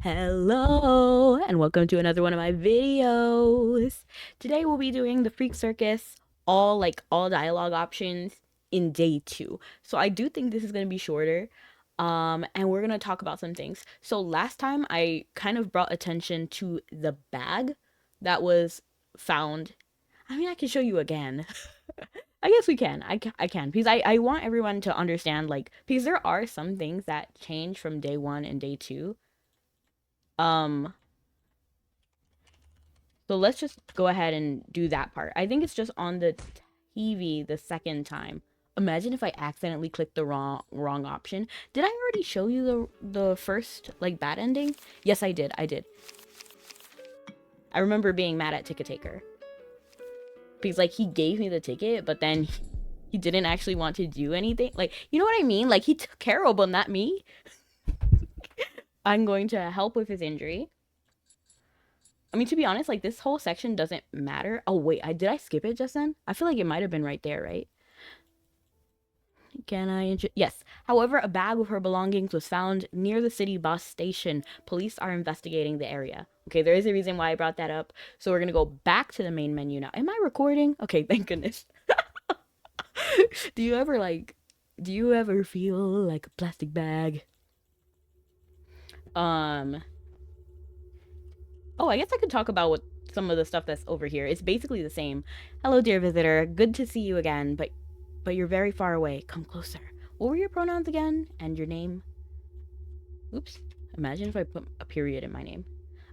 Hello, and welcome to another one of my videos. Today we'll be doing the Freak Circus, all dialogue options in day 2. So I do think this is going to be shorter. And we're going to talk about some things. So last time I kind of brought attention to the bag that was found. I mean, I can show you again. I guess we can. I can because I want everyone to understand, like, because there are some things that change from day 1 and day 2. um So let's just go ahead and do that part. I think it's just on the TV the second time. Imagine if I accidentally clicked the wrong option. Did I already show you the first like bad ending? Yes, I did. I did. I remember being mad at Ticket Taker because like he gave me the ticket, but then he didn't actually want to do anything. Like, you know what I mean? Like he took care of him, not me. I'm going to help with his injury. I mean, to be honest, like this whole section doesn't matter. Oh wait, did I skip it just then? I feel like it might have been right there, right? Can I? Yes. However, a bag with her belongings was found near the city bus station. Police are investigating the area. Okay, there is a reason why I brought that up. So we're gonna go back to the main menu now. Am I recording? Okay, thank goodness. Do you ever feel like a plastic bag? Oh, I guess I could talk about what some of the stuff that's over here. It's basically the same. Hello, dear visitor. Good to see you again, but you're very far away. Come closer. What were your pronouns again? And your name? Oops. Imagine if I put a period in my name.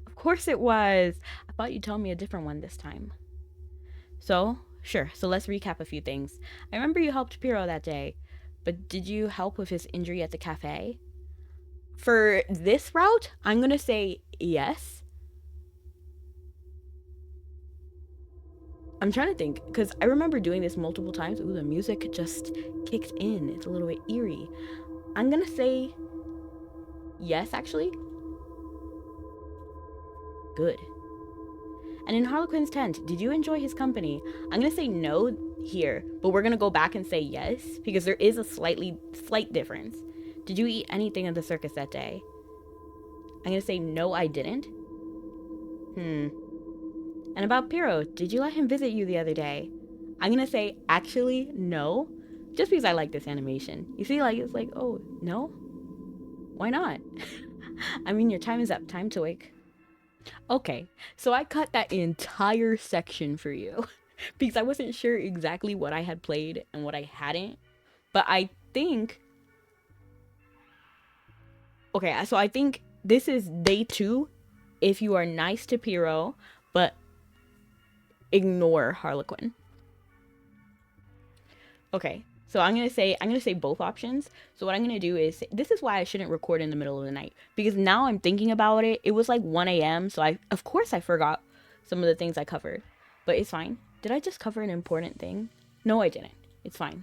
Of course it was. I thought you'd tell me a different one this time. So, sure. So let's recap a few things. I remember you helped Piro that day, but did you help with his injury at the cafe? For this route, I'm going to say yes. I'm trying to think, because I remember doing this multiple times. Ooh, the music just kicked in. It's a little bit eerie. I'm gonna say yes, actually. Good. And in Harlequin's tent, did you enjoy his company? I'm gonna say no here, but we're gonna go back and say yes, because there is a slight difference. Did you eat anything at the circus that day? I'm gonna say no, I didn't. And about Piro, did you let him visit you the other day? I'm gonna say, actually, no. Just because I like this animation. You see, like, it's like, oh, no? Why not? I mean, your time is up. Time to wake. Okay, so I cut that entire section for you. Because I wasn't sure exactly what I had played and what I hadn't. But I think... Okay, so I think this is day 2. If you are nice to Piro, but ignore Harlequin. Okay, so I'm gonna say both options. So what I'm gonna do is, this is why I shouldn't record in the middle of the night, because now I'm thinking about it. It was like 1 a.m. So of course I forgot some of the things I covered, but it's fine. Did I just cover an important thing? No, I didn't. It's fine.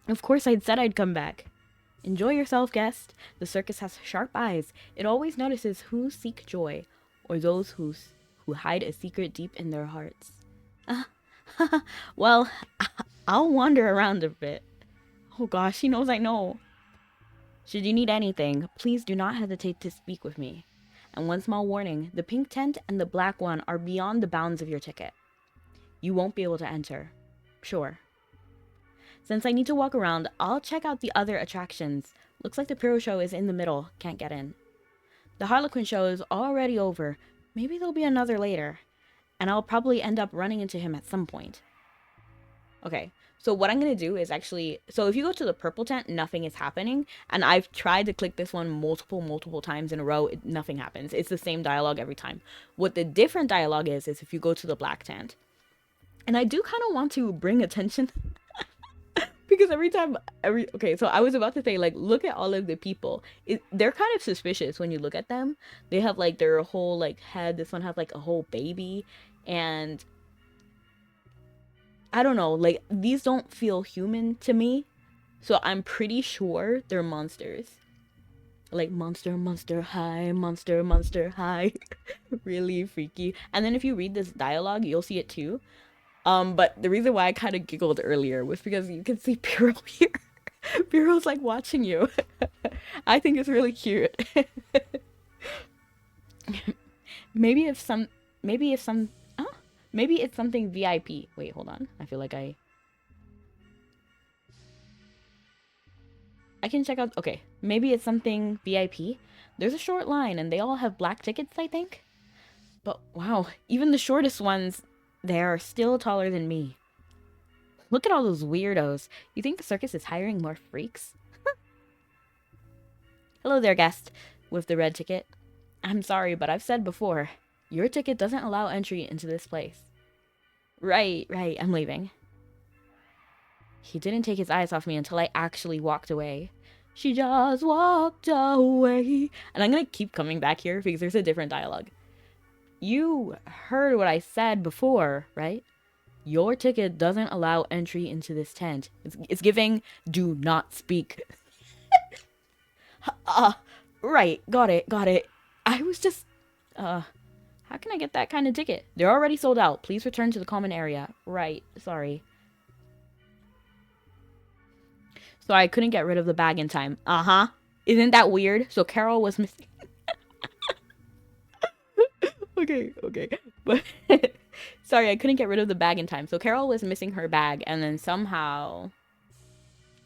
Of course I'd said I'd come back. Enjoy yourself, guest. The circus has sharp eyes. It always notices who seek joy, or those who hide a secret deep in their hearts. Well, I'll wander around a bit. Oh gosh, he knows I know. Should you need anything, please do not hesitate to speak with me. And one small warning, the pink tent and the black one are beyond the bounds of your ticket. You won't be able to enter. Sure. Since I need to walk around, I'll check out the other attractions. Looks like the Piro show is in the middle. Can't get in. The Harlequin show is already over. Maybe there'll be another later. And I'll probably end up running into him at some point. Okay, so what I'm going to do is actually... So if you go to the purple tent, nothing is happening. And I've tried to click this one multiple times in a row. Nothing happens. It's the same dialogue every time. What the different dialogue is if you go to the black tent. And I do kind of want to bring attention... Because okay, so I was about to say, like, look at all of the people. They're kind of suspicious when you look at them. They have, like, their whole, like, head. This one has, like, a whole baby. And I don't know, like, these don't feel human to me. So I'm pretty sure they're monsters. Like, monster, high, monster, high. Really freaky. And then if you read this dialogue, you'll see it too. But the reason why I kind of giggled earlier was because you can see Piro here. Piro's like watching you. I think it's really cute. Maybe if some, maybe if some, huh? Maybe it's something VIP. Wait, hold on. I feel like I can check out. Okay, maybe it's something VIP. There's a short line and they all have black tickets, I think. But wow, even the shortest ones, they are still taller than me. Look at all those weirdos. You think the circus is hiring more freaks? Hello there, guest with the red ticket. I'm sorry, but I've said before, your ticket doesn't allow entry into this place. Right, I'm leaving. He didn't take his eyes off me until I actually walked away. She just walked away. And I'm gonna keep coming back here because there's a different dialogue. You heard what I said before, right? Your ticket doesn't allow entry into this tent. It's giving do not speak. Right, got it. I was just, how can I get that kind of ticket? They're already sold out. Please return to the common area. Right, sorry. So I couldn't get rid of the bag in time. Uh-huh. Isn't that weird? So Carol was missing. Okay. But sorry, I couldn't get rid of the bag in time. So Carol was missing her bag and then somehow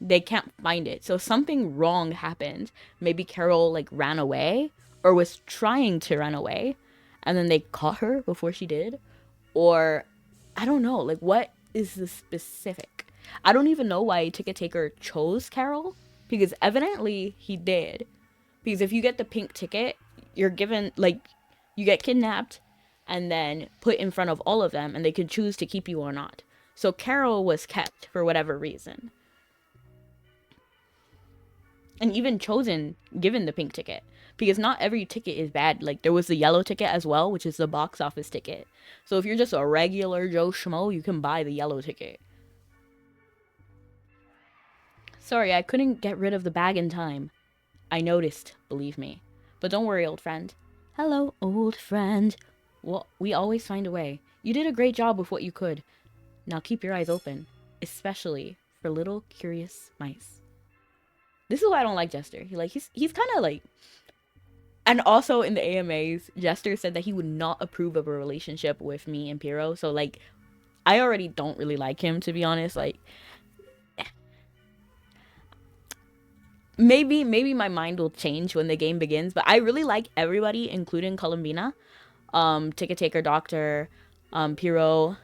they can't find it. So something wrong happened. Maybe Carol like ran away or was trying to run away and then they caught her before she did. Or I don't know, like what is the specific? I don't even know why Ticket Taker chose Carol because evidently he did. Because if you get the pink ticket, you're given like you get kidnapped and then put in front of all of them and they could choose to keep you or not. So Carol was kept for whatever reason. And even chosen, given the pink ticket. Because not every ticket is bad. Like, there was the yellow ticket as well, which is the box office ticket. So if you're just a regular Joe Schmo, you can buy the yellow ticket. Sorry, I couldn't get rid of the bag in time. I noticed, believe me. But don't worry, old friend. Hello, old friend. Well, we always find a way. You did a great job with what you could. Now keep your eyes open. Especially for little curious mice. This is why I don't like Jester. He's kind of like... And also in the AMAs, Jester said that he would not approve of a relationship with me and Pyro. So, like, I already don't really like him, to be honest. Like, maybe my mind will change when the game begins. But I really like everybody, including Columbina, Ticket Taker Doctor, Pyro.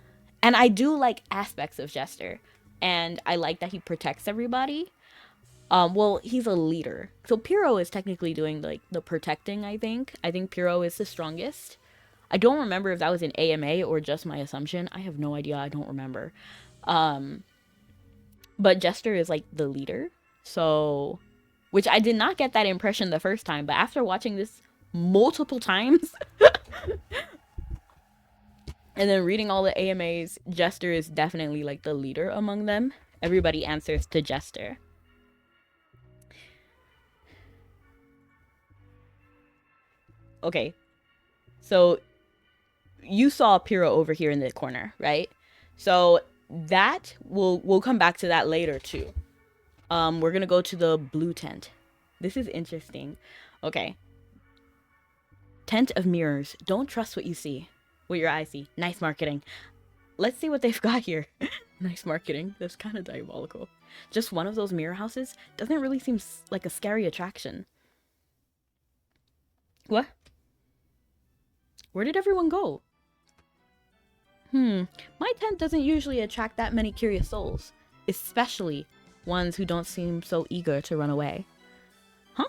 And I do like aspects of Jester. And I like that he protects everybody. Well, he's a leader. So Pyro is technically doing, like, the protecting, I think. I think Pyro is the strongest. I don't remember if that was an AMA or just my assumption. I have no idea. I don't remember. But Jester is, like, the leader. So, which I did not get that impression the first time. But after watching this multiple times, and then reading all the AMAs, Jester is definitely, like, the leader among them. Everybody answers to Jester. Okay, so you saw Pyro over here in the corner, right? So that we'll come back to that later too. We're gonna go to the blue tent. This is interesting. Okay. Tent of mirrors. Don't trust what you see. What your eyes see. Nice marketing. Let's see what they've got here. Nice marketing. That's kind of diabolical. Just one of those mirror houses doesn't really seem like a scary attraction. What? Where did everyone go? My tent doesn't usually attract that many curious souls, especially ones who don't seem so eager to run away. Huh?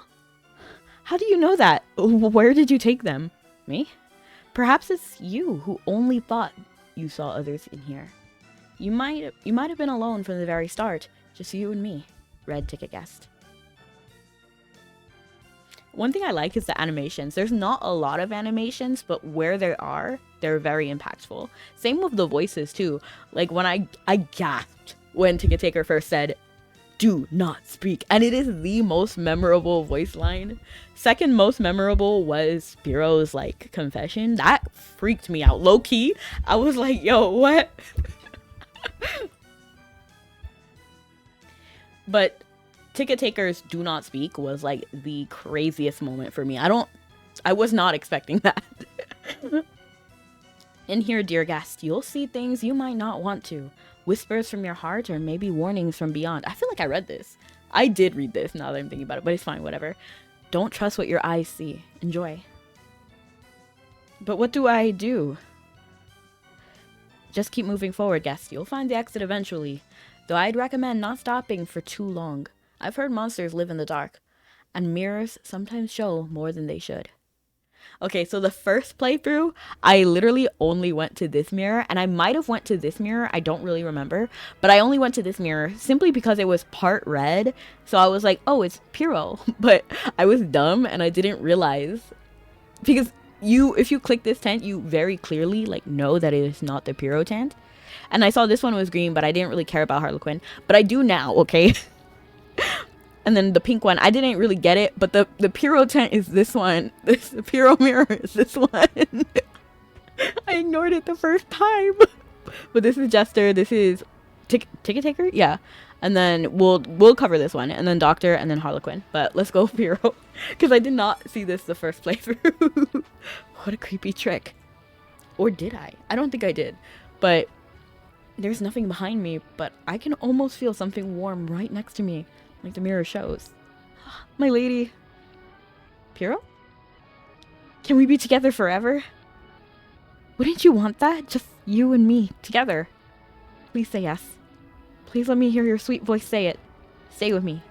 How do you know that? Where did you take them? Me? Perhaps it's you who only thought you saw others in here. You might have been alone from the very start, just you and me, red ticket guest. One thing I like is the animations. There's not a lot of animations, but where there are, they're very impactful. Same with the voices too. Like when I gasped when Ticket Taker first said, "Do not speak," and it is the most memorable voice line. Second most memorable was Pyro's like confession. That freaked me out. Low key, I was like, "Yo, what?" But Ticket Taker's "Do Not Speak" was like the craziest moment for me. I don't I was not expecting that. In here, dear guest, you'll see things you might not want to. Whispers from your heart or maybe warnings from beyond. I feel like I read this. I did read this now that I'm thinking about it, but it's fine, whatever. Don't trust what your eyes see. Enjoy. But what do I do? Just keep moving forward, guest. You'll find the exit eventually. Though I'd recommend not stopping for too long. I've heard monsters live in the dark. And mirrors sometimes show more than they should. Okay, so the first playthrough, I literally only went to this mirror, and I might have went to this mirror, I don't really remember, but I only went to this mirror simply because it was part red, so I was like, oh, it's Piro, but I was dumb and I didn't realize, because if you click this tent, you very clearly like know that it is not the Piro tent, and I saw this one was green, but I didn't really care about Harlequin, but I do now, okay? And then the pink one, I didn't really get it, but the Piro tent is this one. The Piro mirror is this one. I ignored it the first time. But this is Jester, this is Ticket Taker? Yeah. And then we'll cover this one, and then Doctor, and then Harlequin. But let's go Piro, because I did not see this the first playthrough. What a creepy trick. Or did I? I don't think I did. But there's nothing behind me, but I can almost feel something warm right next to me. Like the mirror shows. My lady. Piro? Can we be together forever? Wouldn't you want that? Just you and me, together. Please say yes. Please let me hear your sweet voice say it. Stay with me.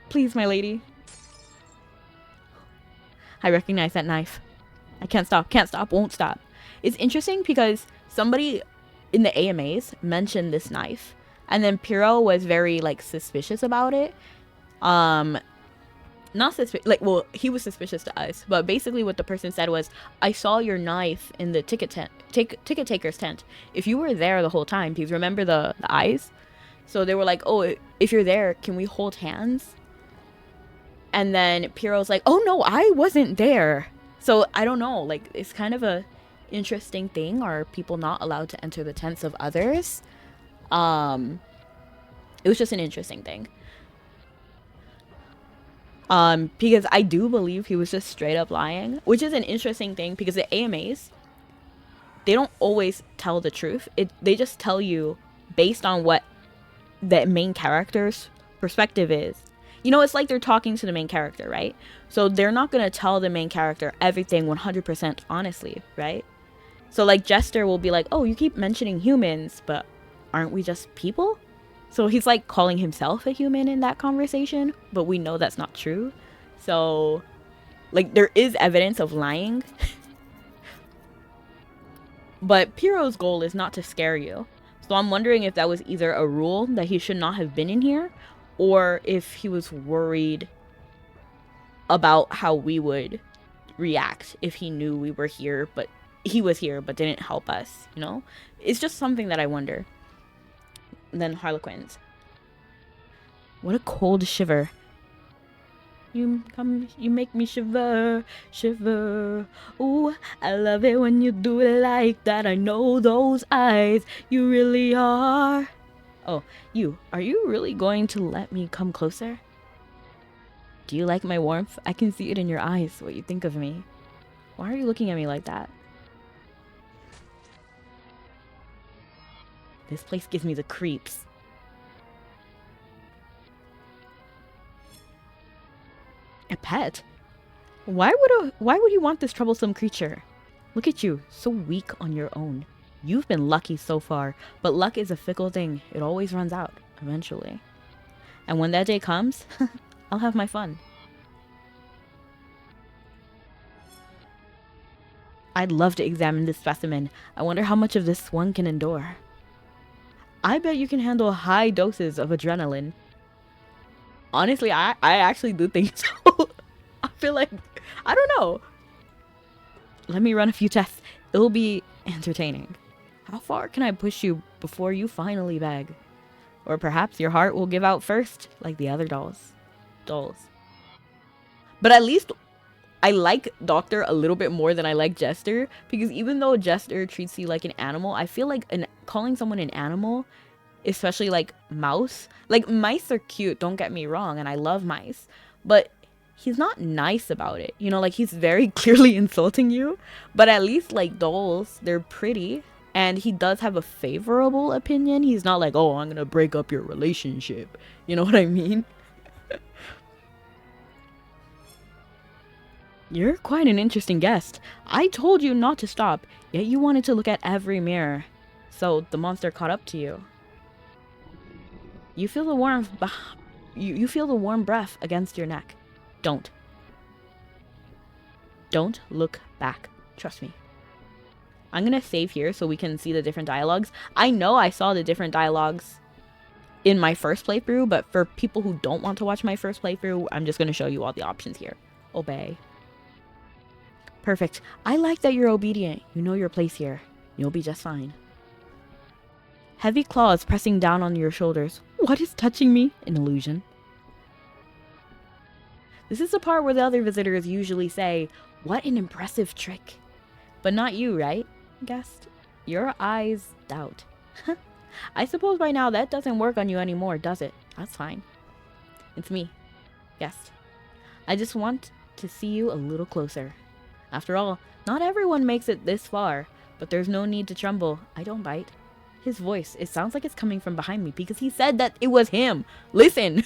Please, my lady. I recognize that knife. I can't stop, won't stop. It's interesting because somebody in the AMAs mentioned this knife. And then Piro was very, like, suspicious about it. Not suspicious. Like, well, he was suspicious to us. But basically what the person said was, I saw your knife in the ticket taker's tent. If you were there the whole time, because remember the eyes? So they were like, oh, if you're there, can we hold hands? And then Piro's like, oh, no, I wasn't there. So I don't know. Like, it's kind of a interesting thing. Are people not allowed to enter the tents of others? It was just an interesting thing. Because I do believe he was just straight up lying, which is an interesting thing because the AMAs, they don't always tell the truth. They just tell you based on what the main character's perspective is. You know, it's like they're talking to the main character, right? So they're not going to tell the main character everything 100% honestly, right? So like Jester will be like, oh, you keep mentioning humans, but aren't we just people? So he's like calling himself a human in that conversation, but we know that's not true. So like there is evidence of lying. But Piro's goal is not to scare you. So I'm wondering if that was either a rule that he should not have been in here, or if he was worried about how we would react if he knew we were here, but he was here but didn't help us, you know? It's just something that I wonder. And then Harlequins. What a cold shiver. You make me shiver, shiver. Ooh, I love it when you do it like that. I know those eyes, you really are. Oh, are you really going to let me come closer? Do you like my warmth? I can see it in your eyes, what you think of me. Why are you looking at me like that? This place gives me the creeps. A pet? Why would you want this troublesome creature? Look at you, so weak on your own. You've been lucky so far, but luck is a fickle thing. It always runs out, eventually. And when that day comes, I'll have my fun. I'd love to examine this specimen. I wonder how much of this one can endure. I bet you can handle high doses of adrenaline. Honestly, I actually do think so. I feel like, I don't know. Let me run a few tests. It'll be entertaining. How far can I push you before you finally beg? Or perhaps your heart will give out first, like the other dolls. But at least I like Doctor a little bit more than I like Jester, because even though Jester treats you like an animal, I feel like calling someone an animal, especially like mouse, like mice are cute, don't get me wrong, and I love mice, but he's not nice about it. You know, like he's very clearly insulting you. But at least like dolls, they're pretty. And he does have a favorable opinion. He's not like, oh, I'm gonna break up your relationship. You know what I mean? You're quite an interesting guest. I told you not to stop, yet you wanted to look at every mirror. So the monster caught up to you. You feel the warmth. You feel the warm breath against your neck. Don't look back. Trust me. I'm gonna save here so we can see the different dialogues. I know I saw the different dialogues in my first playthrough, but for people who don't want to watch my first playthrough, I'm just gonna show you all the options here. Obey. Perfect. I like that you're obedient. You know your place here. You'll be just fine. Heavy claws pressing down on your shoulders. What is touching me? An illusion. This is the part where the other visitors usually say, what an impressive trick. But not you, right, guest? Your eyes doubt. I suppose by now that doesn't work on you anymore, does it? That's fine. It's me, guest. I just want to see you a little closer. After all, not everyone makes it this far, but there's no need to tremble. I don't bite. His voice, it sounds like it's coming from behind me because he said that it was him. Listen.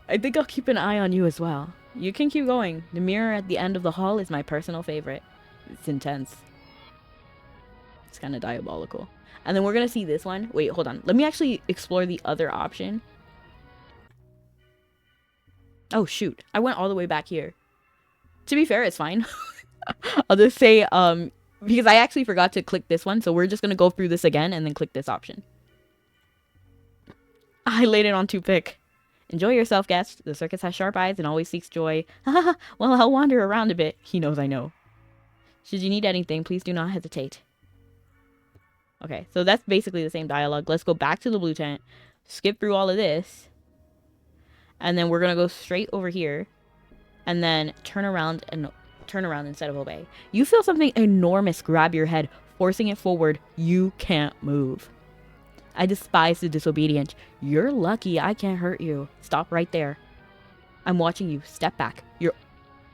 I think I'll keep an eye on you as well. You can keep going. The mirror at the end of the hall is my personal favorite. It's intense. It's kind of diabolical. And then we're going to see this one. Wait, hold on. Let me actually explore the other option. Oh, shoot. I went all the way back here. To be fair, it's fine. I'll just say, because I actually forgot to click this one. So we're just going to go through this again and then click this option. I laid it on toothpick. Enjoy yourself, guest. The circus has sharp eyes and always seeks joy. Well, I'll wander around a bit. He knows I know. Should you need anything, please do not hesitate. Okay, so that's basically the same dialogue. Let's go back to the blue tent. Skip through all of this. And then we're going to go straight over here. And then turn around instead of obey. You feel something enormous grab your head, forcing it forward. You can't move. I despise the disobedient. You're lucky I can't hurt you. Stop right there. I'm watching you. Step back.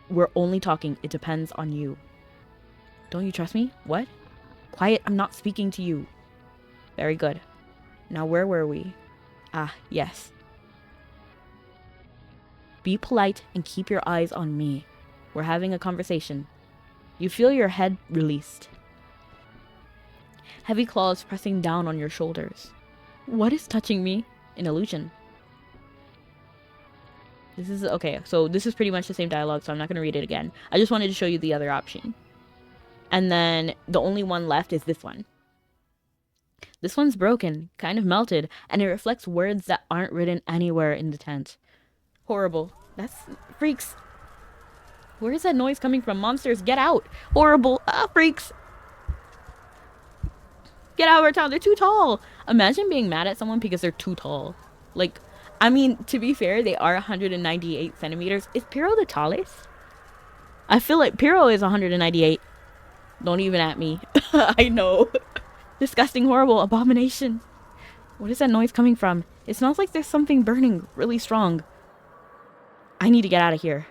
We're only talking. It depends on you. Don't you trust me? What? Quiet. I'm not speaking to you. Very good. Now where were we? Ah, yes. Be polite and keep your eyes on me. We're having a conversation. You feel your head released. Heavy claws pressing down on your shoulders. What is touching me? An illusion. This is, okay, so this is pretty much the same dialogue, so I'm not going to read it again. I just wanted to show you the other option. And then the only one left is this one. This one's broken, kind of melted, and it reflects words that aren't written anywhere in the tent. Horrible. That's freaks. Where is that noise coming from? Monsters, get out. Horrible. Ah, freaks. Get out of our town. They're too tall. Imagine being mad at someone because they're too tall. Like, I mean, to be fair, they are 198 centimeters. Is Piro the tallest? I feel like Piro is 198. Don't even at me. I know. Disgusting, horrible, abomination. What is that noise coming from? It smells like there's something burning really strong. I need to get out of here.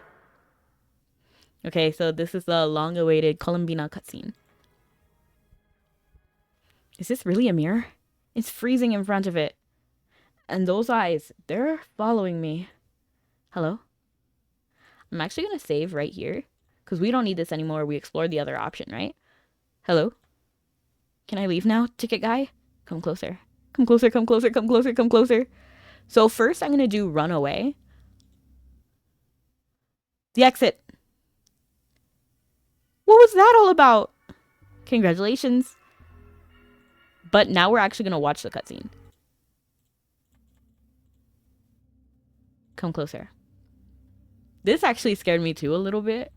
Okay, so this is the long-awaited Columbina cutscene. Is this really a mirror? It's freezing in front of it. And those eyes, they're following me. Hello? I'm actually going to save right here. Because we don't need this anymore. We explored the other option, right? Hello? Can I leave now, ticket guy? Come closer. Come closer, come closer, come closer, come closer. So first I'm going to do run away. The exit. What was that all about? Congratulations. But now we're actually going to watch the cutscene. Come closer. This actually scared me too a little bit.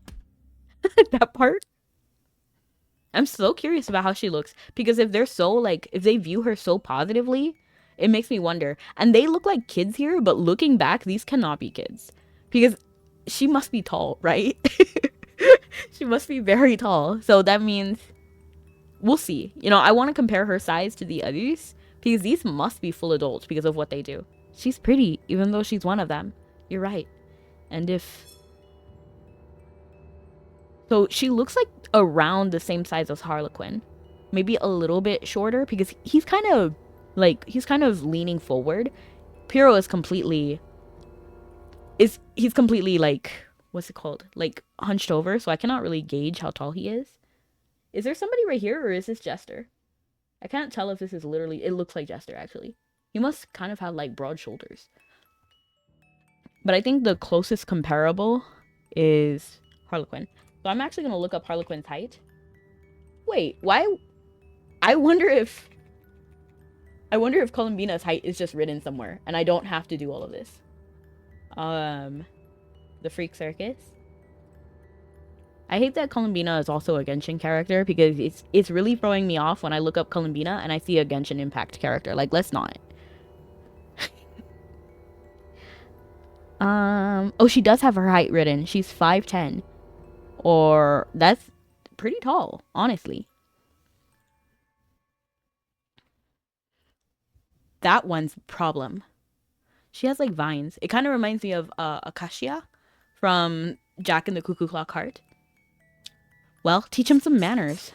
That part. I'm so curious about how she looks. Because if they're so like, if they view her so positively, it makes me wonder. And they look like kids here, but looking back, these cannot be kids. Because she must be tall, right? She must be very tall. So that means we'll see. You know, I want to compare her size to the others because these must be full adults because of what they do. She's pretty, even though she's one of them. You're right. And if... So she looks like around the same size as Harlequin. Maybe a little bit shorter because he's kind of leaning forward. Piro is completely... He's completely like... What's it called? Like hunched over, so I cannot really gauge how tall he is. Is there somebody right here or is this Jester? I can't tell if this is literally... It looks like Jester, actually. He must kind of have, like, broad shoulders. But I think the closest comparable is Harlequin. So I'm actually going to look up Harlequin's height. Wait, why... I wonder if Columbina's height is just written somewhere. And I don't have to do all of this. The Freak Circus. I hate that Columbina is also a Genshin character because it's really throwing me off when I look up Columbina and I see a Genshin Impact character. Like, let's not. Oh, she does have her height written. She's 5'10". Or, that's pretty tall, honestly. That one's problem. She has, like, vines. It kind of reminds me of Acacia from Jack and the Cuckoo Clock Heart. Well, teach him some manners.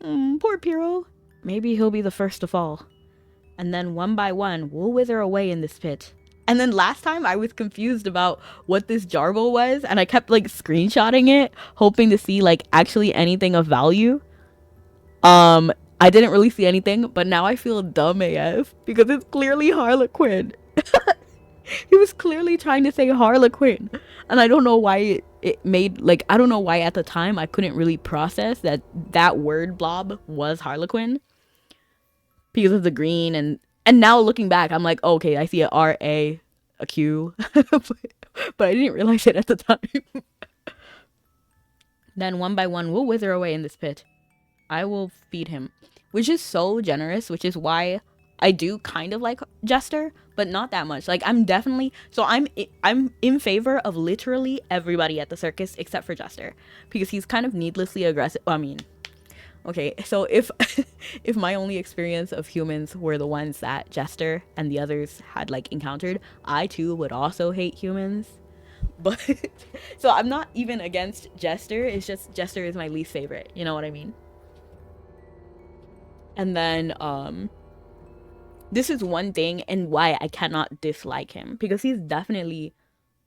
Poor Piro. Maybe he'll be the first to fall. And then one by one, we'll wither away in this pit. And then last time I was confused about what this Jarble was. And I kept like screenshotting it, hoping to see like actually anything of value. I didn't really see anything, but now I feel dumb AF because it's clearly Harlequin. He was clearly trying to say Harlequin. And I don't know why it made, like, I don't know why at the time I couldn't really process that word blob was Harlequin. Because of the green. And now looking back, I'm like, okay, I see a R-A, a Q. But I didn't realize it at the time. Then one by one, we'll wither away in this pit. I will feed him. Which is so generous, which is why I do kind of like Jester, but not that much. Like, I'm definitely... So I'm in favor of literally everybody at the circus except for Jester. Because he's kind of needlessly aggressive. I mean... Okay, so if my only experience of humans were the ones that Jester and the others had, like, encountered, I, too, would also hate humans. But... So I'm not even against Jester. It's just Jester is my least favorite. You know what I mean? And then, this is one thing and why I cannot dislike him. Because he's definitely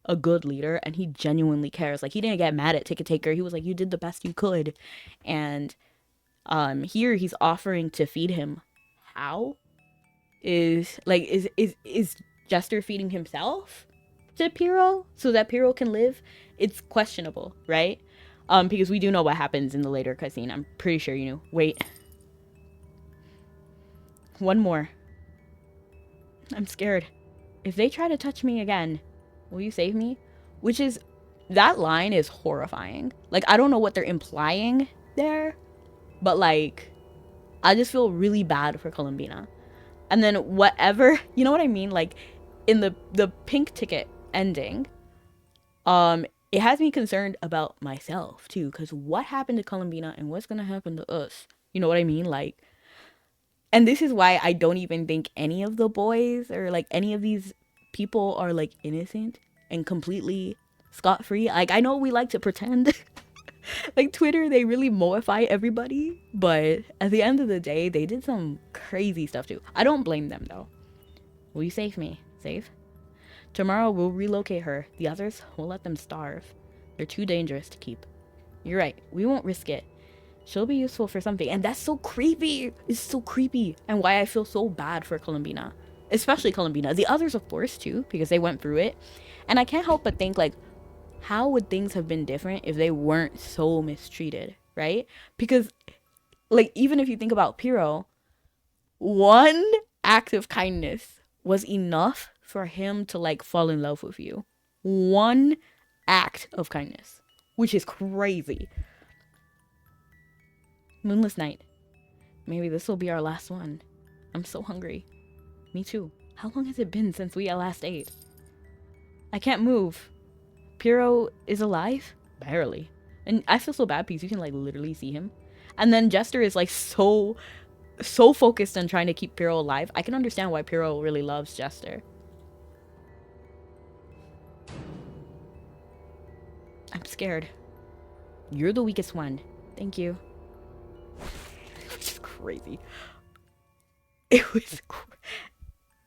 a good leader and he genuinely cares. Like, he didn't get mad at Ticket Taker. He was like, you did the best you could. And, here he's offering to feed him. How? Is Jester feeding himself to Piro so that Piro can live? It's questionable, right? Because we do know what happens in the later cutscene. I'm pretty sure you knew. Wait. One more. I'm scared. If they try to touch me again, will you save me? Which is, that line is horrifying. Like, I don't know what they're implying there, but like, I just feel really bad for Columbina. And then whatever, you know what I mean? Like, in the pink ticket ending, it has me concerned about myself too, because what happened to Columbina and what's gonna happen to us? You know what I mean? Like, and this is why I don't even think any of the boys or like any of these people are like innocent and completely scot-free. Like, I know we like to pretend. Like, Twitter, they really moify everybody. But at the end of the day, they did some crazy stuff too. I don't blame them though. Will you save me? Save? Tomorrow we'll relocate her. The others, we'll let them starve. They're too dangerous to keep. You're right. We won't risk it. She'll be useful for something. And that's so creepy. It's so creepy. And why I feel so bad for Columbina. Especially Columbina. The others, of course, too. Because they went through it. And I can't help but think, like, how would things have been different if they weren't so mistreated, right? Because, like, even if you think about Piro, one act of kindness was enough for him to, like, fall in love with you. One act of kindness. Which is crazy. Moonless night. Maybe this will be our last one. I'm so hungry. Me too. How long has it been since we last ate? I can't move. Piro is alive? Barely. And I feel so bad because you can like literally see him. And then Jester is like so so focused on trying to keep Pyrrho alive. I can understand why Pyrrho really loves Jester. I'm scared. You're the weakest one. Thank you. Which is crazy. It was...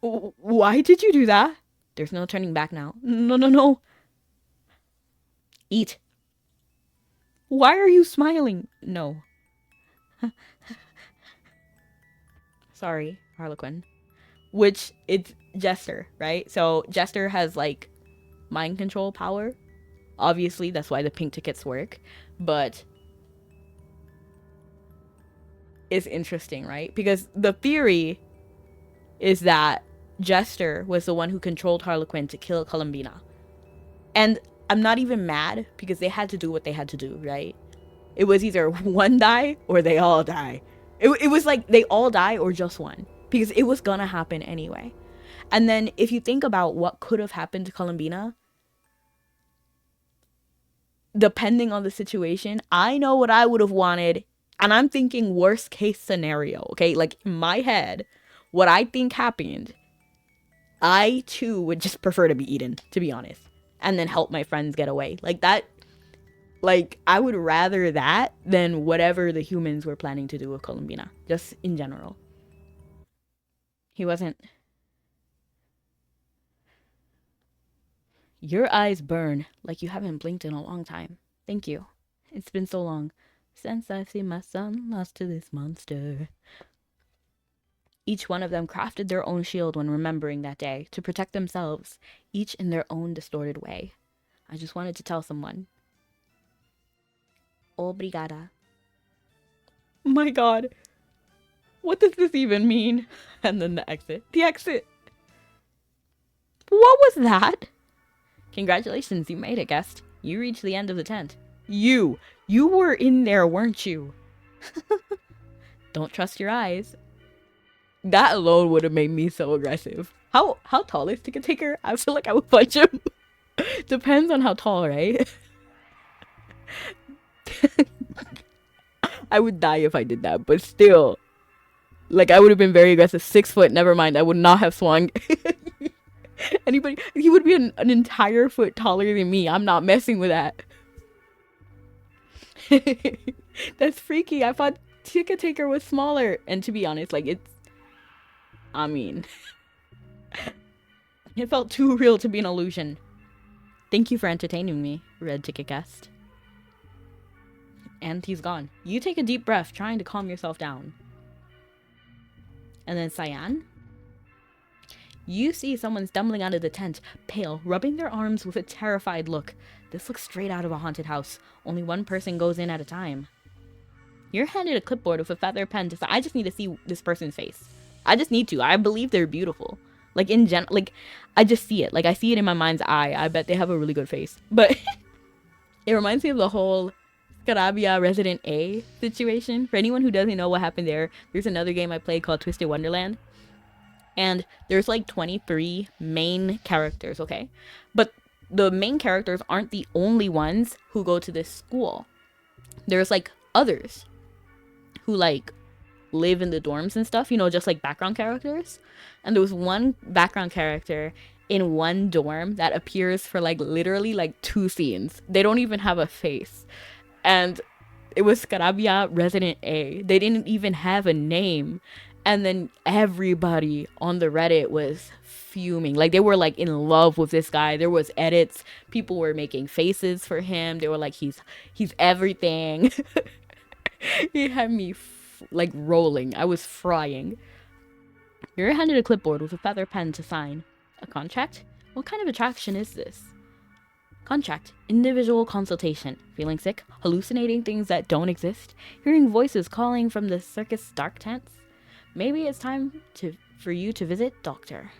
Why did you do that? There's no turning back now. No, no, no. Eat. Why are you smiling? No. Sorry, Harlequin. Which, it's Jester, right? So, Jester has, like, mind control power. Obviously, that's why the pink tickets work. But it's interesting, right? Because the theory is that Jester was the one who controlled Harlequin to kill Columbina. And I'm not even mad because they had to do what they had to do, right? It was either one die or they all die. It was like they all die or just one. Because it was gonna happen anyway. And then if you think about what could have happened to Columbina, depending on the situation, I know what I would have wanted. And I'm thinking worst case scenario, okay? Like in my head, what I think happened, I too would just prefer to be eaten, to be honest. And then help my friends get away. Like that, like I would rather that than whatever the humans were planning to do with Columbina. Just in general. He wasn't. Your eyes burn like you haven't blinked in a long time. Thank you. It's been so long since I've seen my son lost to this monster. Each one of them crafted their own shield when remembering that day to protect themselves, each in their own distorted way. I just wanted to tell someone. Obrigada. My god. What does this even mean? And then the exit. The exit. What was that? Congratulations, you made it, guest. You reached the end of the tent. You were in there, weren't you? Don't trust your eyes. That alone would have made me so aggressive. How tall is Ticket Taker? I feel like I would punch him. Depends on how tall, right? I would die if I did that, but still. Like, I would have been very aggressive. 6 foot, never mind. I would not have swung. Anybody, he would be an entire foot taller than me. I'm not messing with that. That's freaky. I thought Ticket Taker was smaller. And to be honest, like, it's, I mean, it felt too real to be an illusion. Thank you for entertaining me, Red Ticket Guest. And he's gone. You take a deep breath, trying to calm yourself down. And then Cyan. You see someone stumbling out of the tent, pale, rubbing their arms with a terrified look. This looks straight out of a haunted house. Only one person goes in at a time. You're handed a clipboard with a feather pen to... I just need to see this person's face. I just need to. I believe they're beautiful. Like, in general, like, I just see it. Like, I see it in my mind's eye. I bet they have a really good face. But it reminds me of the whole Scarabia Resident A situation. For anyone who doesn't know what happened there, there's another game I played called Twisted Wonderland. And there's like 23 main characters, okay? But the main characters aren't the only ones who go to this school. There's like others who like live in the dorms and stuff, you know, just like background characters. And there was one background character in one dorm that appears for like literally like 2 scenes. They don't even have a face. And it was Scarabia Resident A. They didn't even have a name. And then everybody on the Reddit was fuming. Like, they were, like, in love with this guy. There was edits. People were making faces for him. They were like, he's everything. It had me, like, rolling. I was frying. You're handed a clipboard with a feather pen to sign. A contract? What kind of attraction is this? Contract. Individual consultation. Feeling sick? Hallucinating things that don't exist? Hearing voices calling from the circus dark tents? Maybe it's time for you to visit Doctor.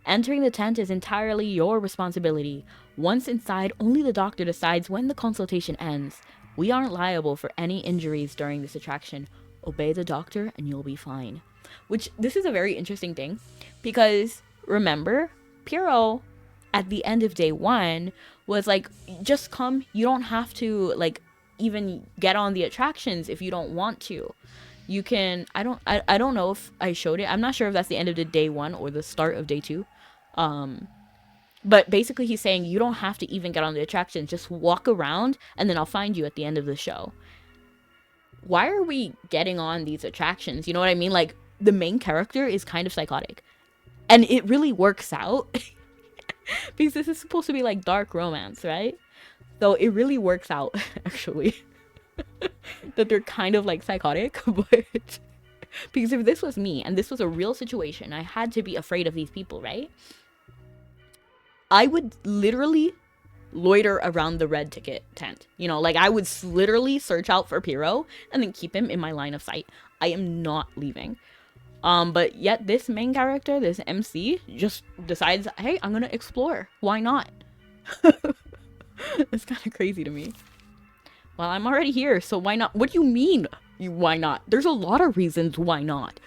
Entering the tent is entirely your responsibility. Once inside, only the doctor decides when the consultation ends. We aren't liable for any injuries during this attraction. Obey the doctor and you'll be fine. Which, this is a very interesting thing. Because, remember, Pyrrho, at the end of day 1, was like, just come. You don't have to, like, even get on the attractions if you don't want to. You can, I don't know if I showed it. I'm not sure if that's the end of the day 1 or the start of day 2. But basically he's saying you don't have to even get on the attraction. Just walk around and then I'll find you at the end of the show. Why are we getting on these attractions? You know what I mean? Like, the main character is kind of psychotic. And it really works out. Because this is supposed to be like dark romance, right? So it really works out, actually. That they're kind of like psychotic. But because if this was me and this was a real situation, I had to be afraid of these people, right? I would literally loiter around the red ticket tent. You know, like I would literally search out for Piro and then keep him in my line of sight. I am not leaving. But yet this main character, this MC, just decides, hey, I'm gonna explore. Why not? It's kind of crazy to me. Well, I'm already here, so why not? What do you mean, why not? There's a lot of reasons why not.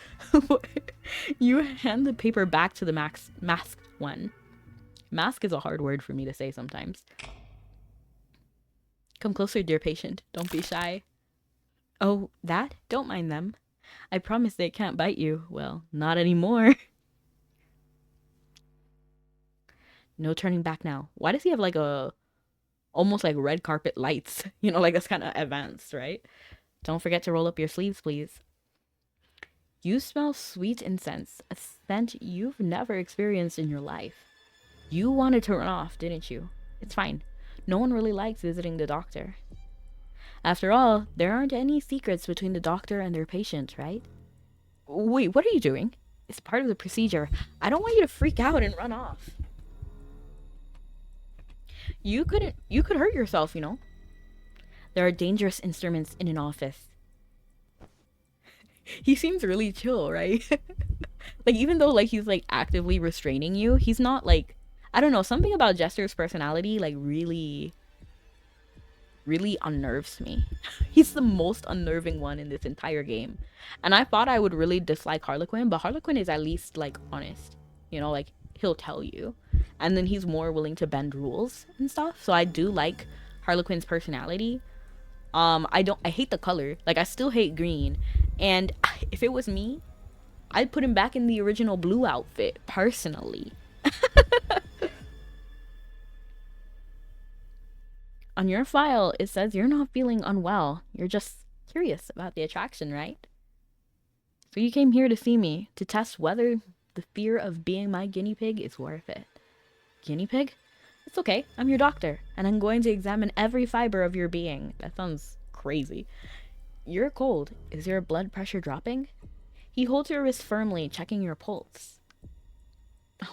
You hand the paper back to the masked one. Mask is a hard word for me to say sometimes. Come closer, dear patient. Don't be shy. Oh, that? Don't mind them. I promise they can't bite you. Well, not anymore. No turning back now. Why does he have like almost like red carpet lights? You know, like that's kind of advanced, right? Don't forget to roll up your sleeves, please. You smell sweet incense, a scent you've never experienced in your life. You wanted to run off, didn't you? It's fine. No one really likes visiting the doctor. After all, there aren't any secrets between the doctor and their patient, right? Wait, what are you doing? It's part of the procedure. I don't want you to freak out and run off. You could hurt yourself, you know. There are dangerous instruments in an office. He seems really chill, right? Like, even though like he's like actively restraining you, he's not like, I don't know, something about Jester's personality like really unnerves me. He's the most unnerving one in this entire game. And I thought I would really dislike Harlequin, but Harlequin is at least like honest. You know, like he'll tell you. And then he's more willing to bend rules and stuff. So I do like Harlequin's personality. I hate the color. Like I still hate green. And if it was me, I'd put him back in the original blue outfit, personally. On your file, it says you're not feeling unwell. You're just curious about the attraction, right? So you came here to see me, to test whether the fear of being my guinea pig is worth it. Guinea pig? It's okay, I'm your doctor, and I'm going to examine every fiber of your being. That sounds crazy. You're cold. Is your blood pressure dropping? He holds your wrist firmly, checking your pulse.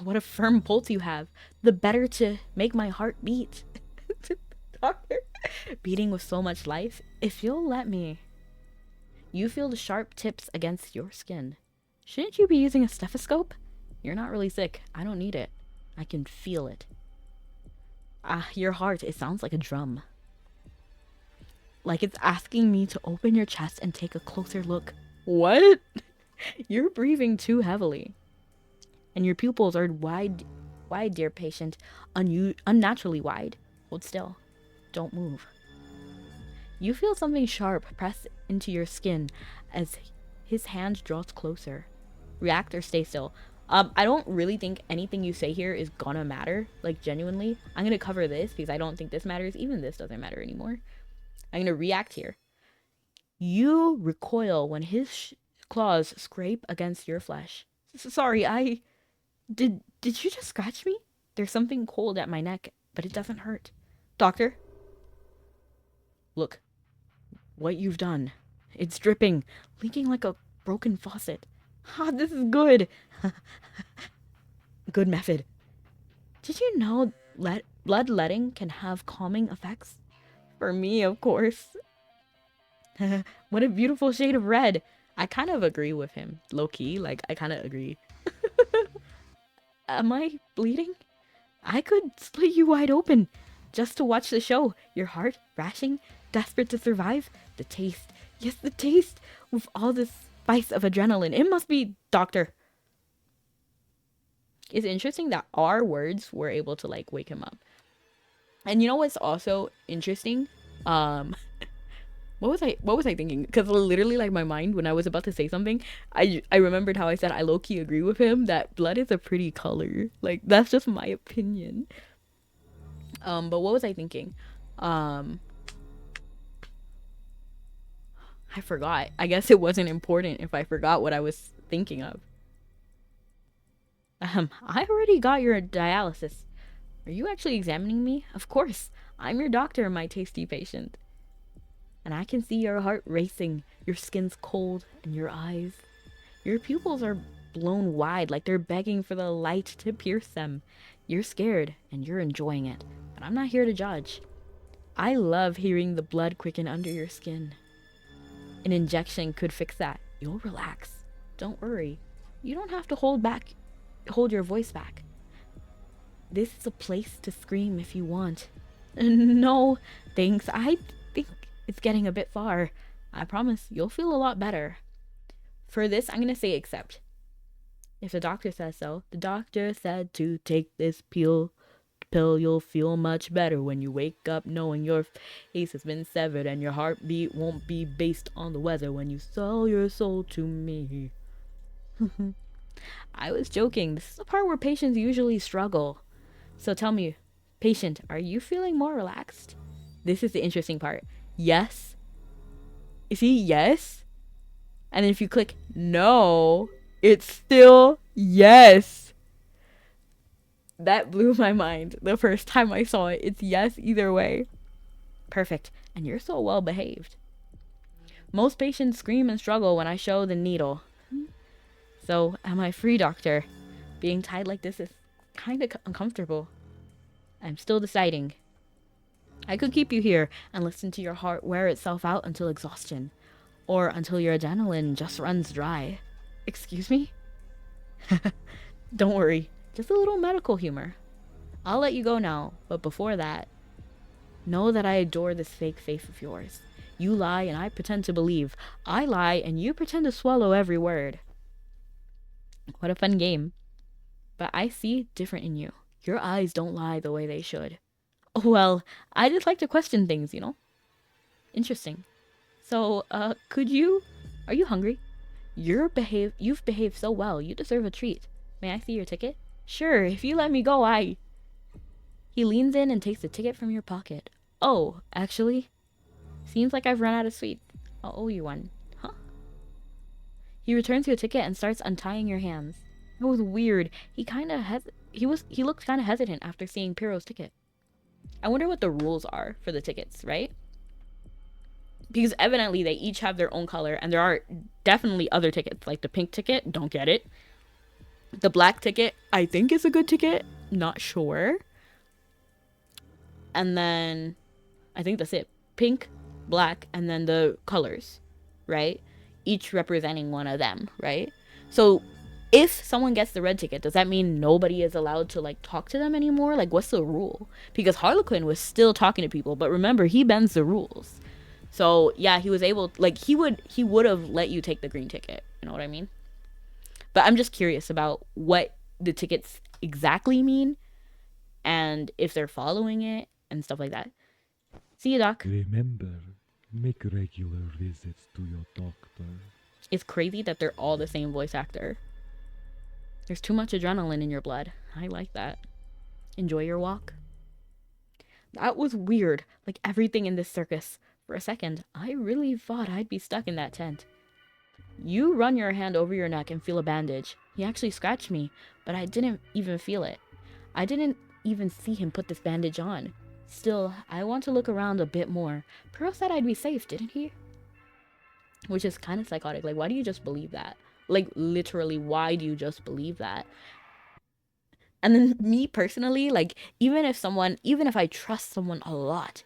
What a firm pulse you have. The better to make my heart beat. Doctor, beating with so much life. If you'll let me. You feel the sharp tips against your skin. Shouldn't you be using a stethoscope? You're not really sick. I don't need it. I can feel it. Your heart, it sounds like a drum. Like it's asking me to open your chest and take a closer look. What? You're breathing too heavily. And your pupils are wide, dear patient. Unnaturally wide. Hold still. Don't move. You feel something sharp press into your skin as his hand draws closer. React or stay still. I don't really think anything you say here is gonna matter. Like, genuinely. I'm gonna cover this because I don't think this matters. Even this doesn't matter anymore. I'm gonna react here. You recoil when his claws scrape against your flesh. Sorry, Did you just scratch me? There's something cold at my neck, but it doesn't hurt. Doctor? Look. What you've done. It's dripping, leaking like a broken faucet. This is good. Good method. Did you know bloodletting can have calming effects? For me, of course. What a beautiful shade of red. I kind of agree with him. Low-key, like, I kind of agree. Am I bleeding? I could split you wide open just to watch the show. Your heart racing, desperate to survive. The taste. Yes, the taste. With all this spice of adrenaline. It must be doctor. It's interesting that our words were able to, like, wake him up. And you know what's also interesting? What was I thinking? Because literally, like, my mind, when I was about to say something, I remembered how I said I low-key agree with him that blood is a pretty color. Like, that's just my opinion. But what was I thinking? Um, I forgot. I guess it wasn't important if I forgot what I was thinking of. I already got your dialysis. Are you actually examining me? Of course. I'm your doctor, my tasty patient. And I can see your heart racing, your skin's cold, and your eyes. Your pupils are blown wide like they're begging for the light to pierce them. You're scared, and you're enjoying it. But I'm not here to judge. I love hearing the blood quicken under your skin. An injection could fix that. You'll relax. Don't worry. You don't have to hold your voice back. This is a place to scream if you want. No, thanks. I think it's getting a bit far. I promise you'll feel a lot better. For this, I'm going to say except. If the doctor says so. The doctor said to take this pill. You'll feel much better when you wake up knowing your face has been severed and your heartbeat won't be based on the weather when you sell your soul to me. I was joking. This is the part where patients usually struggle. So tell me, patient, are you feeling more relaxed? This is the interesting part. Yes. You see, yes. And then if you click no, it's still yes. That blew my mind the first time I saw it. It's yes either way. Perfect. And you're so well behaved. Most patients scream and struggle when I show the needle. So, am I free, doctor? Being tied like this is kind of uncomfortable. I'm still deciding. I could keep you here and listen to your heart wear itself out until exhaustion. Or until your adrenaline just runs dry. Excuse me? Don't worry. Just a little medical humor. I'll let you go now, but before that, know that I adore this fake faith of yours. You lie and I pretend to believe. I lie and you pretend to swallow every word. What a fun game. But I see different in you. Your eyes don't lie the way they should. Well, I just like to question things, you know? Interesting. So, are you hungry? You've behaved so well. You deserve a treat. May I see your ticket? Sure, if you let me go, He leans in and takes the ticket from your pocket. Oh, actually, seems like I've run out of sweets. I'll owe you one. Huh? He returns your ticket and starts untying your hands. It was weird. He looked kind of hesitant after seeing Piro's ticket. I wonder what the rules are for the tickets, right? Because evidently they each have their own color, and there are definitely other tickets, like the pink ticket, don't get it. The black ticket, I think is a good ticket, not sure. And then, I think that's it. Pink, black, and then the colors, right? Each representing one of them, right? So, if someone gets the red ticket, does that mean nobody is allowed to, like, talk to them anymore? Like, what's the rule? Because Harlequin was still talking to people, but remember, he bends the rules. So, yeah, he was able, like, he would have let you take the green ticket. You know what I mean? But I'm just curious about what the tickets exactly mean and if they're following it and stuff like that. See you, Doc. Remember, make regular visits to your doctor. It's crazy that they're all the same voice actor. There's too much adrenaline in your blood. I like that. Enjoy your walk. That was weird. Like everything in this circus. For a second, I really thought I'd be stuck in that tent. You run your hand over your neck and feel a bandage. He actually scratched me, but I didn't even feel it. I didn't even see him put this bandage on. Still, I want to look around a bit more. Pearl said I'd be safe, didn't he? Which is kind of psychotic. Like, why do you just believe that? Like, literally, why do you just believe that? And then me personally, like, even if I trust someone a lot,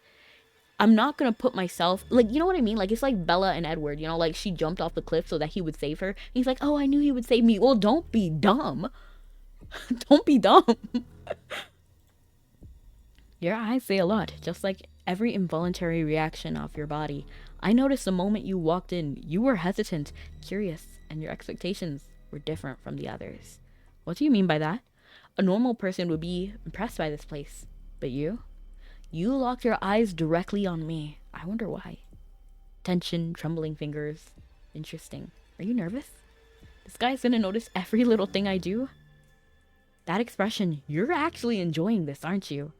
I'm not gonna put myself, like, you know what I mean? Like, it's like Bella and Edward, you know, like, she jumped off the cliff so that he would save her. And he's like, oh, I knew he would save me. Well, don't be dumb. Don't be dumb. Your eyes say a lot, just like every involuntary reaction of your body. I noticed the moment you walked in, you were hesitant, curious, and your expectations were different from the others. What do you mean by that? A normal person would be impressed by this place. But you? You locked your eyes directly on me. I wonder why. Tension, trembling fingers. Interesting. Are you nervous? This guy's gonna notice every little thing I do? That expression, you're actually enjoying this, aren't you?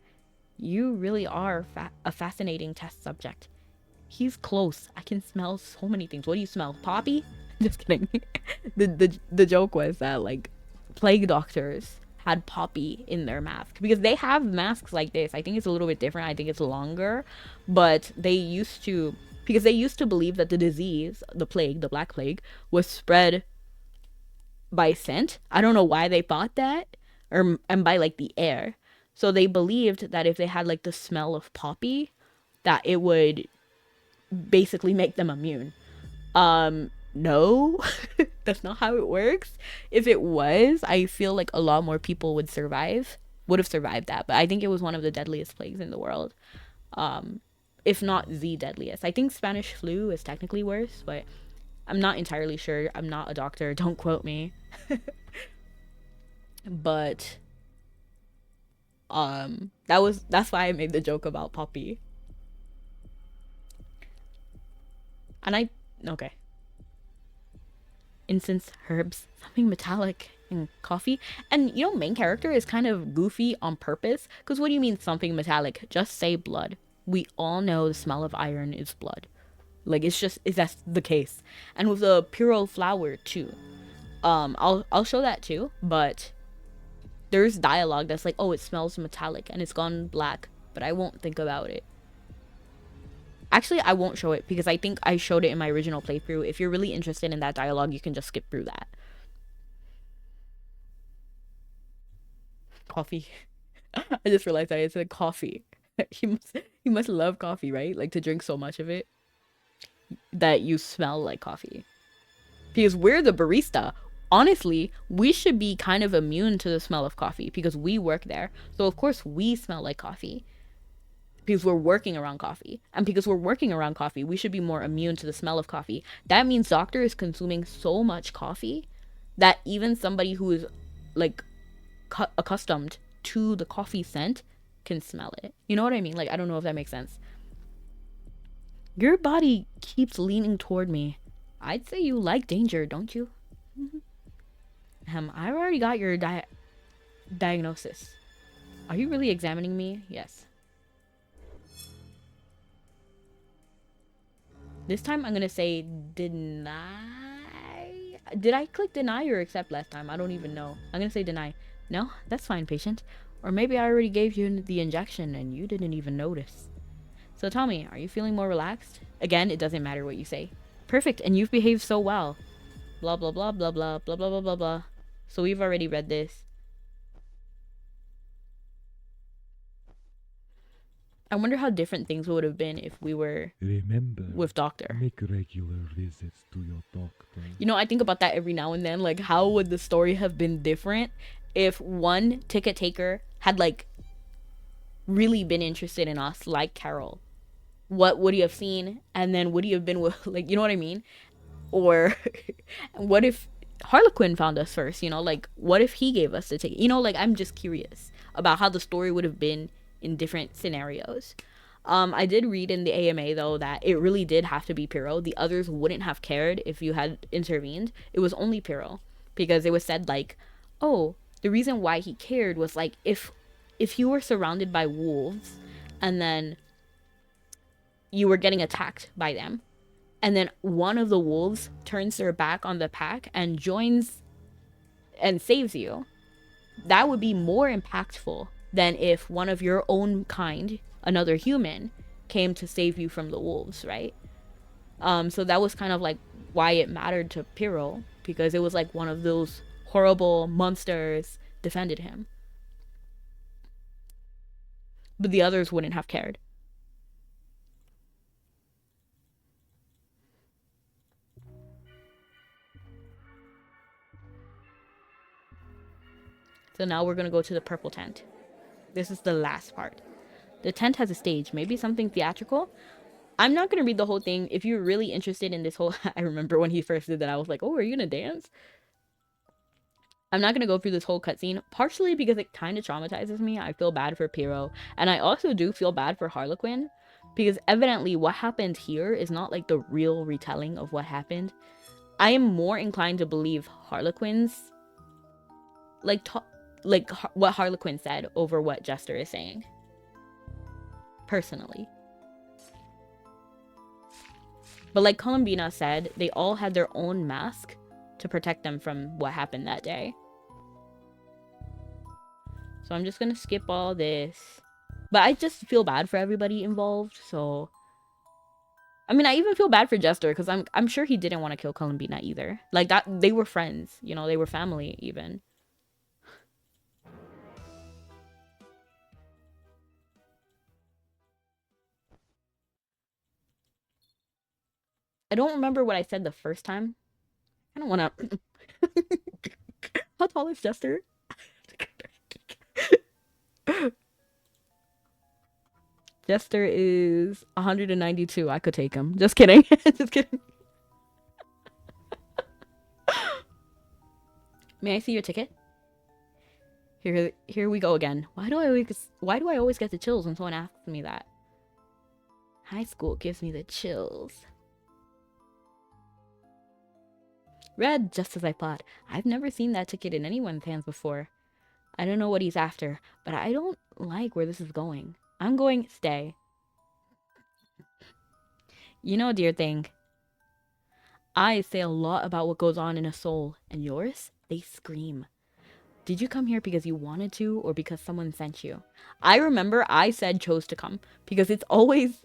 You really are a fascinating test subject. He's close. I can smell so many things. What do you smell? Poppy? Just kidding. The joke was that, like, plague doctors had poppy in their mask. Because they have masks like this. I think it's a little bit different. I think it's longer. But they used to... Because they used to believe that the disease, the plague, the Black Plague, was spread by scent. I don't know why they thought that. And by, like, the air. So they believed that if they had, like, the smell of poppy, that it would basically make them immune. No. That's not how it works. If it was, I feel like a lot more people would have survived that. But I think it was one of the deadliest plagues in the world. If not the deadliest. I think Spanish flu is technically worse, but I'm not entirely sure. I'm not a doctor. Don't quote me. But that's why I made the joke about poppy. And okay. Incense, herbs, something metallic, and coffee. And you know, main character is kind of goofy on purpose. Because what do you mean something metallic? Just say blood. We all know the smell of iron is blood. Like, that's the case. And with the Puro flower too. I'll show that too, but there's dialogue that's like, oh, it smells metallic and it's gone black, but I won't think about it. Actually, I won't show it because I think I showed it in my original playthrough. If you're really interested in that dialogue, you can just skip through that. Coffee. I just realized that it said coffee. He must love coffee, right? Like, to drink so much of it that you smell like coffee. Because we're the barista. Honestly, we should be kind of immune to the smell of coffee because we work there. So of course we smell like coffee because we're working around coffee. And because we're working around coffee, we should be more immune to the smell of coffee. That means Doctor is consuming so much coffee that even somebody who is, like, accustomed to the coffee scent can smell it. You know what I mean? Like, I don't know if that makes sense. Your body keeps leaning toward me. I'd say you like danger, don't you? I've already got your diagnosis. Are you really examining me? Yes. This time I'm gonna say deny. Did I click deny or accept last time? I don't even know. I'm gonna say deny. No, that's fine, patient. Or maybe I already gave you the injection and you didn't even notice. So tell me, are you feeling more relaxed? Again, it doesn't matter what you say. Perfect, and you've behaved so well. Blah, blah, blah, blah, blah, blah, blah, blah, blah, blah. So we've already read this. I wonder how different things would have been if we were with Doctor. Make regular visits to your doctor. You know, I think about that every now and then. Like, how would the story have been different if one ticket taker had, like, really been interested in us, like Carol? What would he have seen? And then would he have been with, like, you know what I mean? Or what if Harlequin found us first, you know? Like, what if he gave us the ticket? You know, like, I'm just curious about how the story would have been in different scenarios. I did read in the AMA, though, that it really did have to be Piro. The others wouldn't have cared if you had intervened. It was only Piro. Because it was said, like, oh, the reason why he cared was, like, if you were surrounded by wolves and then you were getting attacked by them, and then one of the wolves turns their back on the pack and joins and saves you, that would be more impactful than if one of your own kind, another human, came to save you from the wolves, right? So that was kind of like why it mattered to Piro, because it was like one of those horrible monsters defended him. But the others wouldn't have cared. So now we're going to go to the purple tent. This is the last part. The tent has a stage, maybe something theatrical. I'm not going to read the whole thing. If you're really interested in this whole... I remember when he first did that, I was like, oh, are you going to dance? I'm not going to go through this whole cutscene, partially because it kind of traumatizes me. I feel bad for Piro. And I also do feel bad for Harlequin, Because evidently what happened here is not like the real retelling of what happened. I am more inclined to believe Harlequin's what Harlequin said over what Jester is saying. Personally. But like Columbina said, they all had their own mask to protect them from what happened that day. So I'm just gonna skip all this. But I just feel bad for everybody involved, so... I mean, I even feel bad for Jester, because I'm sure he didn't want to kill Columbina either. Like, that, they were friends, you know, they were family, even. I don't remember what I said the first time. I don't want to... How tall is Jester? Jester is 192. I could take him. Just kidding. Just kidding. May I see your ticket? Here we go again. Why do I always get the chills when someone asks me that? High school gives me the chills. Red, just as I thought. I've never seen that ticket in anyone's hands before. I don't know what he's after, but I don't like where this is going. I'm going stay. You know, dear thing, I say a lot about what goes on in a soul, and yours, they scream. Did you come here because you wanted to, or because someone sent you? I remember I said chose to come, because it's always...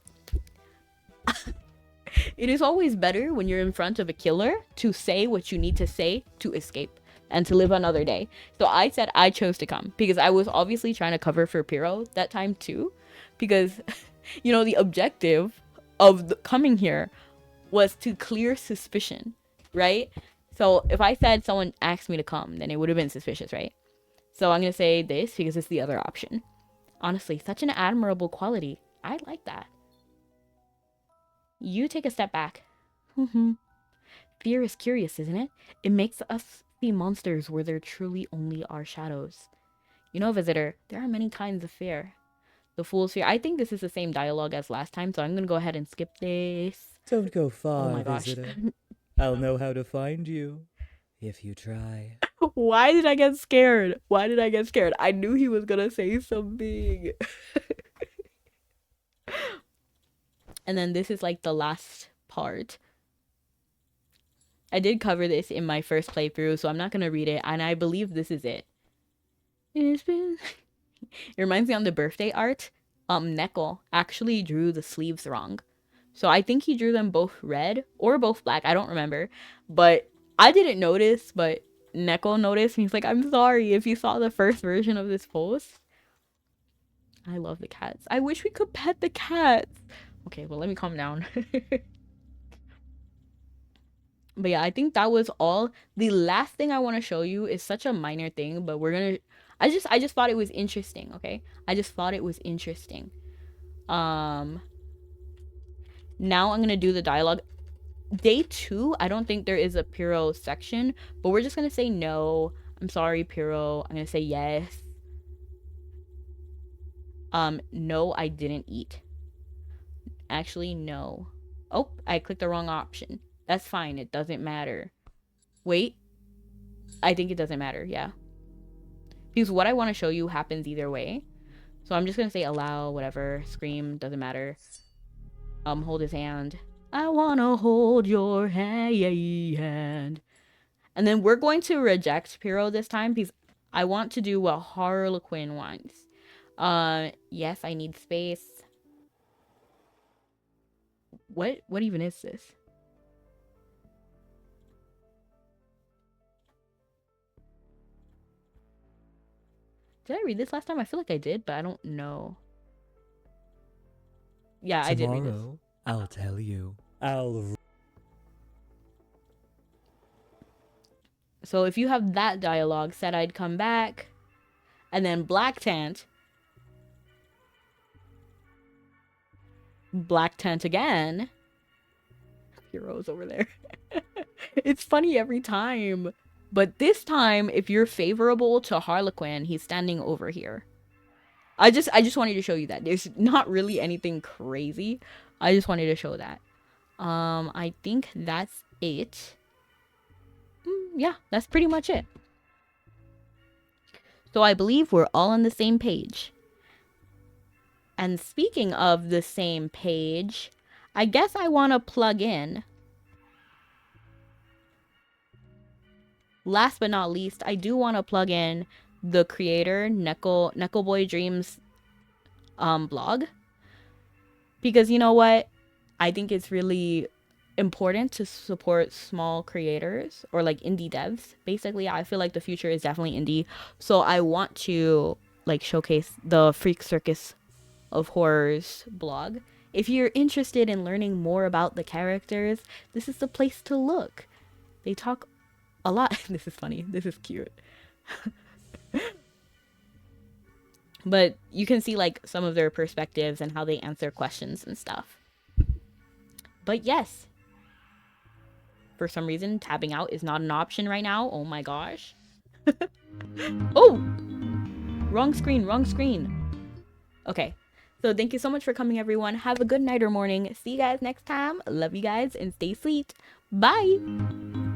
It is always better when you're in front of a killer to say what you need to say to escape and to live another day. So I said I chose to come because I was obviously trying to cover for Piro that time too. Because, you know, the objective of coming here was to clear suspicion, right? So if I said someone asked me to come, then it would have been suspicious, right? So I'm going to say this because it's the other option. Honestly, such an admirable quality. I like that. You take a step back. Fear is curious, isn't it? It makes us see monsters where there truly only are shadows. You know, visitor, there are many kinds of fear. The fool's fear. I think this is the same dialogue as last time, so I'm going to go ahead and skip this. Don't go far, Oh my gosh. visitor. I'll know how to find you if you try. Why did I get scared? Why did I get scared? I knew he was going to say something. And then this is like the last part. I did cover this in my first playthrough, so I'm not going to read it. And I believe this is it. It's been... It reminds me on the birthday art. Neko actually drew the sleeves wrong. So I think he drew them both red or both black. I don't remember. But I didn't notice, but Neko noticed. And he's like, I'm sorry if you saw the first version of this post. I love the cats. I wish we could pet the cats. Okay, well, let me calm down. But yeah, I think that was all. The last thing I want to show you is such a minor thing, but we're gonna... I just thought it was interesting, okay? I just thought it was interesting. Now I'm gonna do the dialogue. Day 2, I don't think there is a Piro section, but we're just gonna say no. I'm sorry, Piro. I'm gonna say yes. No, I didn't eat. Actually, no. Oh, I clicked the wrong option. That's fine. It doesn't matter. Wait. I think it doesn't matter. Yeah. Because what I want to show you happens either way. So I'm just going to say allow, whatever. Scream. Doesn't matter. Hold his hand. I want to hold your hand. And then we're going to reject Piro this time because I want to do what Harlequin wants. Yes, I need space. What even is this? Did I read this last time? I feel like I did, but I don't know. Yeah, I did read this. Tomorrow, I'll tell you. So if you have that dialogue, said I'd come back. And then Black Tent. Black Tent again. Heroes over there. It's funny every time. But this time, if you're favorable to Harlequin, he's standing over here. I just wanted to show you that. There's not really anything crazy. I just wanted to show that. I think that's it. Yeah, that's pretty much it. So I believe we're all on the same page. And speaking of the same page, I guess I want to plug in. Last but not least, I do want to plug in the creator, Neko Boy Dreams blog. Because you know what? I think it's really important to support small creators or like indie devs. Basically, I feel like the future is definitely indie. So I want to like showcase the Freak Circus of Horrors blog. If you're interested in learning more about the characters, this is the place to look. They talk a lot. This is funny. This is cute. But you can see like some of their perspectives and how they answer questions and stuff. But yes, for some reason, tabbing out is not an option right now. Oh my gosh. Oh! Wrong screen, wrong screen. Okay. So thank you so much for coming, everyone. Have a good night or morning. See you guys next time. Love you guys and stay sweet. Bye!